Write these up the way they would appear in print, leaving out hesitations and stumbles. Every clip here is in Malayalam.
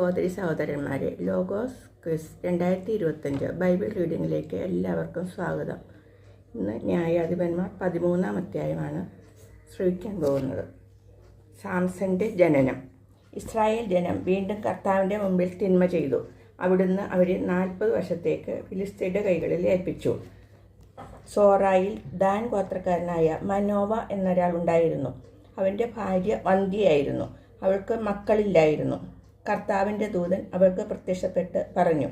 സഹോദരി സഹോദരന്മാരെ, ലോഗോസ് ക്വിസ് 2025 ബൈബിൾ റീഡിങ്ങിലേക്ക് എല്ലാവർക്കും സ്വാഗതം. ഇന്ന് ന്യായാധിപന്മാർ 13-ാം അധ്യായമാണ് ശ്രവിക്കാൻ പോകുന്നത്. സാംസന്റെ ജനനം. ഇസ്രായേൽ ജനം വീണ്ടും കർത്താവിൻ്റെ മുമ്പിൽ തിന്മ ചെയ്തു. അവിടുന്ന് അവരെ 40 വർഷത്തേക്ക് ഫിലിസ്ത്യരുടെ കൈകളിൽ ഏൽപ്പിച്ചു. സോറായിൽ ദാൻ ഗോത്രക്കാരനായ മനോവ എന്നൊരാൾ ഉണ്ടായിരുന്നു. അവൻ്റെ ഭാര്യ വന്ധ്യയായിരുന്നു. അവൾക്ക് മക്കളില്ലായിരുന്നു. കർത്താവിൻ്റെ ദൂതൻ അവൾക്ക് പ്രത്യക്ഷപ്പെട്ട് പറഞ്ഞു,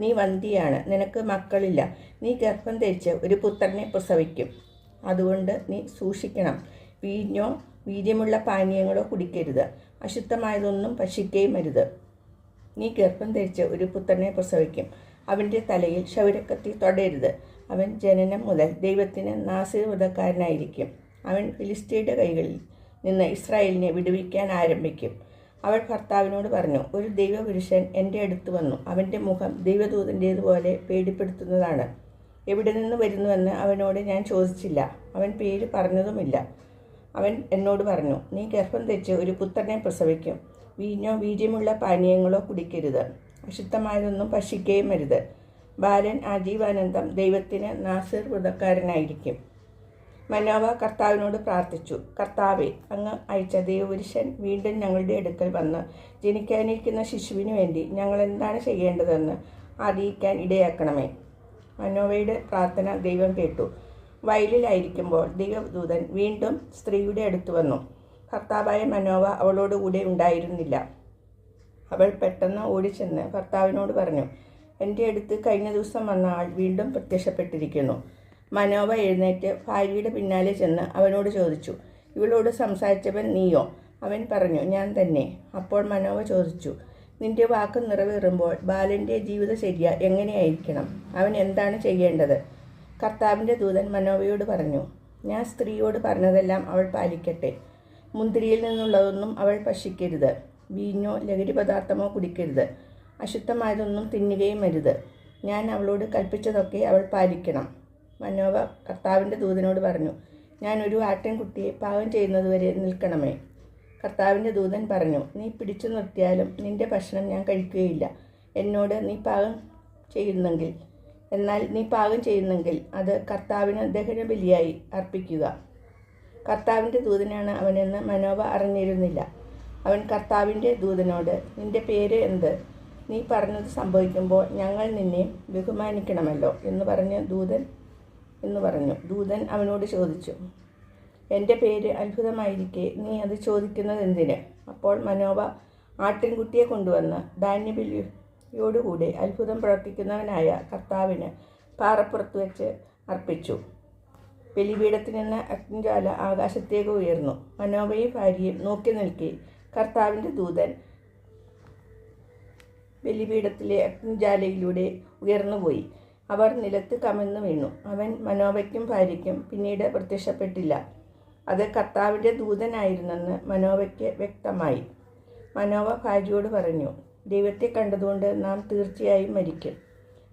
നീ വന്ധ്യയാണ്, നിനക്ക് മക്കളില്ല. നീ ഗർഭം ധരിച്ച് ഒരു പുത്രനെ പ്രസവിക്കും. അതുകൊണ്ട് നീ സൂക്ഷിക്കണം. വീഞ്ഞോ വീര്യമുള്ള പാനീയങ്ങളോ കുടിക്കരുത്. അശുദ്ധമായതൊന്നും ഭക്ഷിക്കുകയും അരുത്. നീ ഗർഭം ധരിച്ച് ഒരു പുത്രനെ പ്രസവിക്കും. അവൻ്റെ തലയിൽ ക്ഷൗരക്കത്തി തൊടരുത്. അവൻ ജനനം മുതൽ ദൈവത്തിന് നാസീർവ്രതക്കാരനായിരിക്കും. അവൻ ഫിലിസ്ത്യരുടെ കൈകളിൽ നിന്ന് ഇസ്രായേലിനെ വിടുവിക്കാൻ ആരംഭിക്കും. അവൾ ഭർത്താവിനോട് പറഞ്ഞു, ഒരു ദൈവപുരുഷൻ എൻ്റെ അടുത്ത് വന്നു. അവൻ്റെ മുഖം ദൈവദൂതൻ്റേതുപോലെ പേടിപ്പെടുത്തുന്നതാണ്. എവിടെ നിന്ന് വരുന്നുവെന്ന് അവനോട് ഞാൻ ചോദിച്ചില്ല. അവൻ പേര് പറഞ്ഞതുമില്ല. അവൻ എന്നോട് പറഞ്ഞു, നീ ഗർഭം ധരിച്ച് ഒരു പുത്രനെ പ്രസവിക്കും. വീഞ്ഞോ വീര്യമുള്ള പാനീയങ്ങളോ കുടിക്കരുത്. അശുദ്ധമായതൊന്നും ഭക്ഷിക്കുകയും അരുത്. ബാലൻ ആജീവാനന്തം ദൈവത്തിന് നാസീർവ്രതക്കാരനായിരിക്കും. മനോവ കർത്താവിനോട് പ്രാർത്ഥിച്ചു, കർത്താവേ, അങ്ങ് അയച്ച ദൈവപുരുഷൻ വീണ്ടും ഞങ്ങളുടെ അടുക്കൽ വന്ന് ജനിക്കാനിരിക്കുന്ന ശിശുവിനു വേണ്ടി ഞങ്ങൾ എന്താണ് ചെയ്യേണ്ടതെന്ന് അറിയിക്കാൻ ഇടയാക്കണമേ. മനോവയുടെ പ്രാർത്ഥന ദൈവം കേട്ടു. വയലിലായിരിക്കുമ്പോൾ ദൈവദൂതൻ വീണ്ടും സ്ത്രീയുടെ അടുത്ത് വന്നു. ഭർത്താവായ മനോവ അവളോടുകൂടെ ഉണ്ടായിരുന്നില്ല. അവൾ പെട്ടെന്ന് ഓടിച്ചെന്ന് ഭർത്താവിനോട് പറഞ്ഞു, എൻ്റെ അടുത്ത് കഴിഞ്ഞ ദിവസം വന്ന ആൾ വീണ്ടും പ്രത്യക്ഷപ്പെട്ടിരിക്കുന്നു. മനോവ എഴുന്നേറ്റ് ഭാര്യയുടെ പിന്നാലെ ചെന്ന് അവനോട് ചോദിച്ചു, ഇവളോട് സംസാരിച്ചവൻ നീയോ? അവൻ പറഞ്ഞു, ഞാൻ തന്നെ. അപ്പോൾ മനോവ ചോദിച്ചു, നിന്റെ വാക്ക് നിറവേറുമ്പോൾ ബാലൻ്റെ ജീവിതചര്യ എങ്ങനെയായിരിക്കണം? അവൻ എന്താണ് ചെയ്യേണ്ടത്? കർത്താവിൻ്റെ ദൂതൻ മനോവയോട് പറഞ്ഞു, ഞാൻ സ്ത്രീയോട് പറഞ്ഞതെല്ലാം അവൾ പാലിക്കട്ടെ. മുന്തിരിയിൽ നിന്നുള്ളതൊന്നും അവൾ ഭക്ഷിക്കരുത്. വീഞ്ഞോ ലഹരി പദാർത്ഥമോ കുടിക്കരുത്. അശുദ്ധമായതൊന്നും തിന്നുകയും അരുത്. ഞാൻ അവളോട് കൽപ്പിച്ചതൊക്കെ അവൾ പാലിക്കണം. മനോവ കർത്താവിൻ്റെ ദൂതനോട് പറഞ്ഞു, ഞാൻ ഒരു ആട്ടിൻകുട്ടിയെ പാകം ചെയ്യുന്നതുവരെ നിൽക്കണമേ. കർത്താവിൻ്റെ ദൂതൻ പറഞ്ഞു, നീ പിടിച്ചു നിർത്തിയാലും നിന്റെ ഭക്ഷണം ഞാൻ കഴിക്കുകയില്ല. എന്നോട് നീ പാകം ചെയ്യുന്നെങ്കിൽ അത് കർത്താവിന് ദഹനബലിയായി അർപ്പിക്കുക. കർത്താവിൻ്റെ ദൂതനാണ് അവനെന്ന് മനോവ അറിഞ്ഞിരുന്നില്ല. അവൻ കർത്താവിൻ്റെ ദൂതനോട്, നിന്റെ പേര് എന്ത്? നീ പറഞ്ഞത് സംഭവിക്കുമ്പോൾ ഞങ്ങൾ നിന്നെ ബഹുമാനിക്കണമല്ലോ എന്ന് പറഞ്ഞു. ദൂതൻ അവനോട് ചോദിച്ചു, എൻ്റെ പേര് അത്ഭുതമായിരിക്കെ നീ അത് ചോദിക്കുന്നത് എന്തിന്? അപ്പോൾ മനോവ ആട്ടിൻകുട്ടിയെ കൊണ്ടുവന്ന് ധാന്യബലിയോടുകൂടെ അത്ഭുതം പ്രവർത്തിക്കുന്നവനായ കർത്താവിന് പാറപ്പുറത്ത് വെച്ച് അർപ്പിച്ചു. ബലിപീഠത്തിൽ നിന്ന് അഗ്നിജ്വാല ആകാശത്തേക്ക് ഉയർന്നു. മനോവയും ഭാര്യയും നോക്കി നിൽക്കെ കർത്താവിൻ്റെ ദൂതൻ ബലിപീഠത്തിലെ അഗ്നിജ്വാലയിലൂടെ ഉയർന്നുപോയി. അവർ നിലത്ത് കമിഴ്ന്നു വീണു. അവൻ മനോവയ്ക്കും ഭാര്യയ്ക്കും പിന്നീട് പ്രത്യക്ഷപ്പെട്ടില്ല. അത് കർത്താവിൻ്റെ ദൂതനായിരുന്നെന്ന് മനോവയ്ക്ക് വ്യക്തമായി. മനോവ ഭാര്യയോട് പറഞ്ഞു, ദൈവത്തെ കണ്ടതുകൊണ്ട് നാം തീർച്ചയായും മരിക്കും.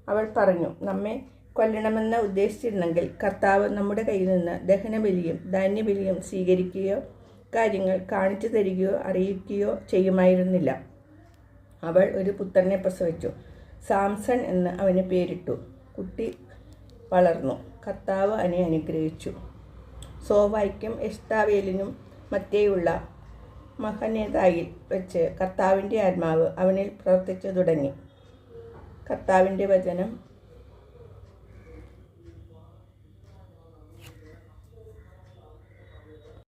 അവൾ പറഞ്ഞു, നമ്മെ കൊല്ലണമെന്ന് ഉദ്ദേശിച്ചിരുന്നെങ്കിൽ കർത്താവ് നമ്മുടെ കയ്യിൽ നിന്ന് ദഹനബലിയും ധാന്യബലിയും സ്വീകരിക്കുകയോ കാര്യങ്ങൾ കാണിച്ചു തരികയോ അറിയിക്കുകയോ ചെയ്യുമായിരുന്നില്ല. അവൾ ഒരു പുത്രനെ പ്രസവിച്ചു. സാംസൺ എന്ന് അവന് പേരിട്ടു. കുട്ടി വളർന്നു. കർത്താവ് അവനെ അനുഗ്രഹിച്ചു. സോവായ്ക്കും എസ്താവേലിനും മധ്യേയുള്ള മഹനേതായിൽ വെച്ച് കർത്താവിൻ്റെ ആത്മാവ് അവനിൽ പ്രവർത്തിച്ചു തുടങ്ങി. കർത്താവിൻ്റെ വചനം.